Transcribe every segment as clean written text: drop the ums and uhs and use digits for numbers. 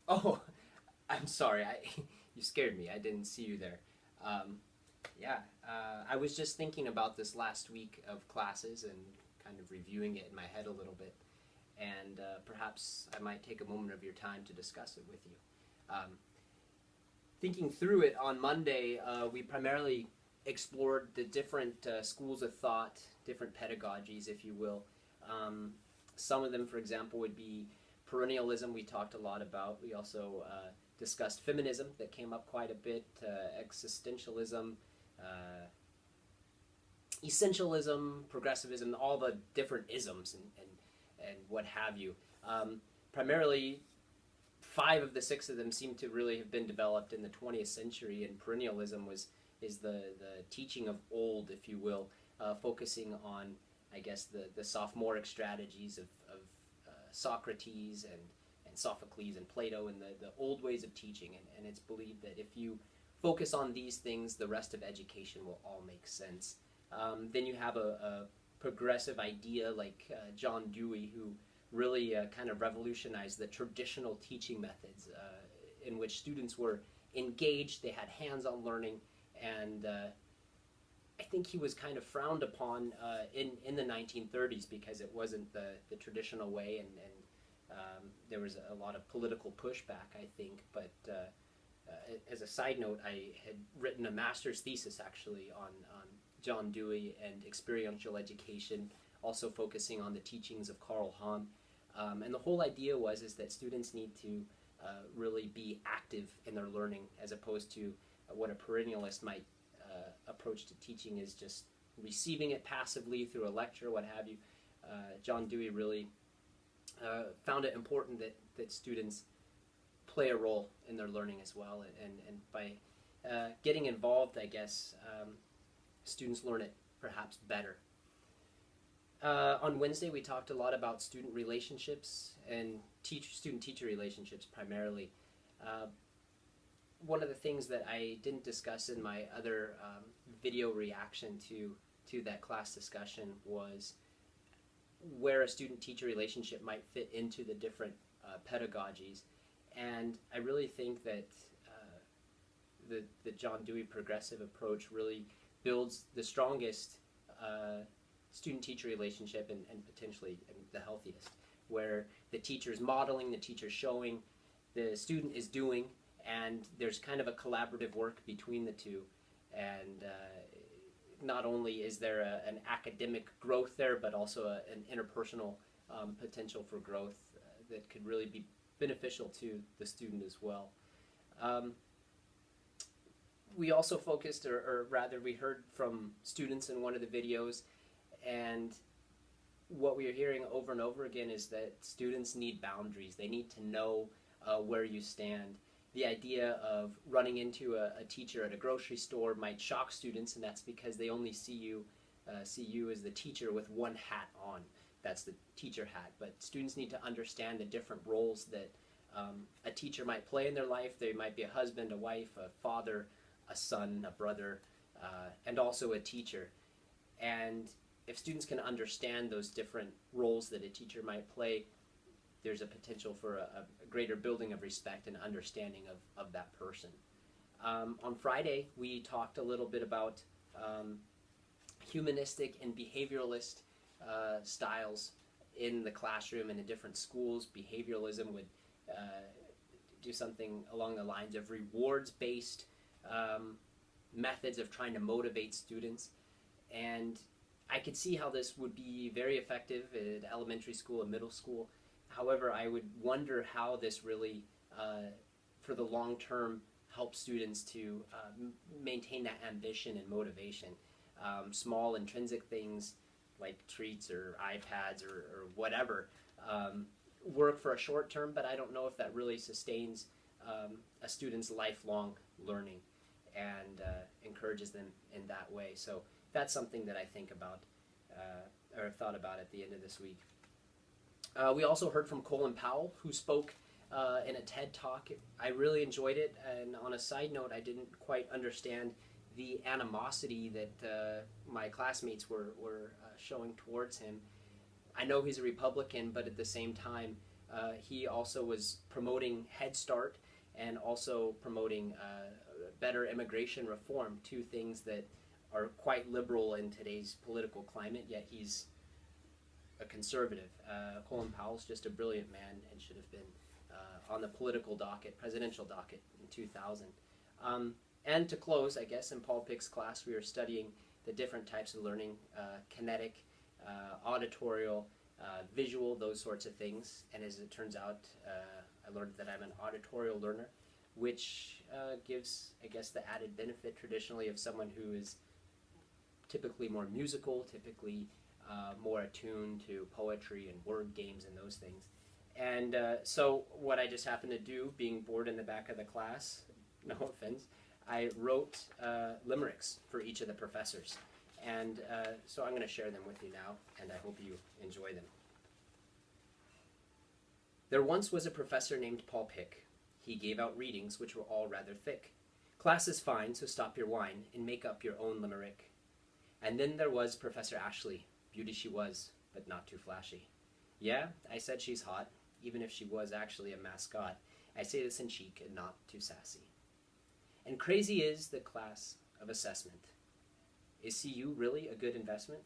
Oh, I'm sorry. You scared me. I didn't see you there. Um, yeah, I was just thinking about this last week of classes and kind of reviewing it in my head a little bit, and perhaps I might take a moment of your time to discuss it with you. Um, Thinking through it on Monday, we primarily explored the different schools of thought, different pedagogies, if you will. Um, some of them, for example, would be perennialism, we talked a lot about. We also discussed feminism, that came up quite a bit, existentialism, uh, essentialism, progressivism, all the different isms and what have you. Primarily, five of the six of them seem to really have been developed in the 20th century, and perennialism is the teaching of old, if you will, focusing on, I guess, the sophomoric strategies of Socrates and Sophocles and Plato and the old ways of teaching. And it's believed that if you focus on these things, the rest of education will all make sense. Then you have a progressive idea like John Dewey, who really kind of revolutionized the traditional teaching methods in which students were engaged, they had hands-on learning, and I think he was kind of frowned upon in the 1930s because it wasn't the traditional way, and there was a lot of political pushback, I think. But as a side note, I had written a master's thesis actually on John Dewey and experiential education, also focusing on the teachings of Carl Hahn. And the whole idea is that students need to really be active in their learning, as opposed to what a perennialist might approach to teaching is just receiving it passively through a lecture, what have you. John Dewey really found it important that students play a role in their learning as well, and by getting involved, I guess, students learn it perhaps better. On Wednesday, we talked a lot about student relationships and student-teacher relationships primarily. One of the things that I didn't discuss in my other video reaction to that class discussion was where a student-teacher relationship might fit into the different pedagogies. And I really think that the John Dewey progressive approach really builds the strongest student-teacher relationship and potentially the healthiest, where the teacher is modeling, the teacher is showing, the student is doing, and there's kind of a collaborative work between the two. And not only is there an academic growth there, but also an interpersonal potential for growth that could really be beneficial to the student as well. We also focused, or rather we heard from students in one of the videos, and what we are hearing over and over again is that students need boundaries. They need to know where you stand. The idea of running into a teacher at a grocery store might shock students, and that's because they only see you as the teacher with one hat on. That's the teacher hat. But students need to understand the different roles that a teacher might play in their life. They might be a husband, a wife, a father, a son, a brother, and also a teacher. And if students can understand those different roles that a teacher might play, there's a potential for a greater building of respect and understanding of that person. On Friday, we talked a little bit about humanistic and behavioralist styles in the classroom and in different schools. Behavioralism would do something along the lines of rewards-based methods of trying to motivate students. And I could see how this would be very effective at elementary school and middle school. However, I would wonder how this really, for the long term, helps students to maintain that ambition and motivation. Small intrinsic things like treats or iPads or whatever work for a short term, but I don't know if that really sustains a student's lifelong learning and encourages them in that way. So that's something that I think about or thought about at the end of this week. We also heard from Colin Powell, who spoke in a TED Talk. I really enjoyed it, and on a side note, I didn't quite understand the animosity that my classmates were showing towards him. I know he's a Republican, but at the same time, he also was promoting Head Start and also promoting better immigration reform, two things that are quite liberal in today's political climate, yet he's a conservative. Colin Powell's just a brilliant man and should have been on the political docket, presidential docket in 2000. And to close, I guess, in Paul Pick's class, we were studying the different types of learning, kinetic, auditorial, visual, those sorts of things. And as it turns out, I learned that I'm an auditorial learner, which gives, I guess, the added benefit traditionally of someone who is typically more musical, typically more attuned to poetry and word games and those things. And so what I just happened to do, being bored in the back of the class, no offense, I wrote limericks for each of the professors. And so I'm going to share them with you now, and I hope you enjoy them. There once was a professor named Paul Pick. He gave out readings which were all rather thick. Class is fine, so stop your whine and make up your own limerick. And then there was Professor Ashley. Beauty she was, but not too flashy. Yeah, I said she's hot, even if she was actually a mascot. I say this in cheek and not too sassy. And crazy is the class of assessment. Is CU really a good investment?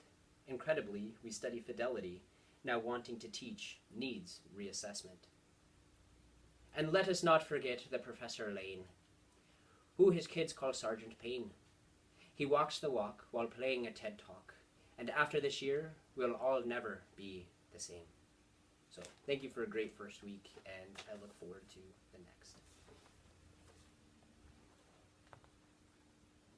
Incredibly, we study fidelity, now wanting to teach needs reassessment. And let us not forget the Professor Lane, who his kids call Sergeant Payne. He walks the walk while playing a TED Talk, and after this year, we'll all never be the same. So, thank you for a great first week, and I look forward to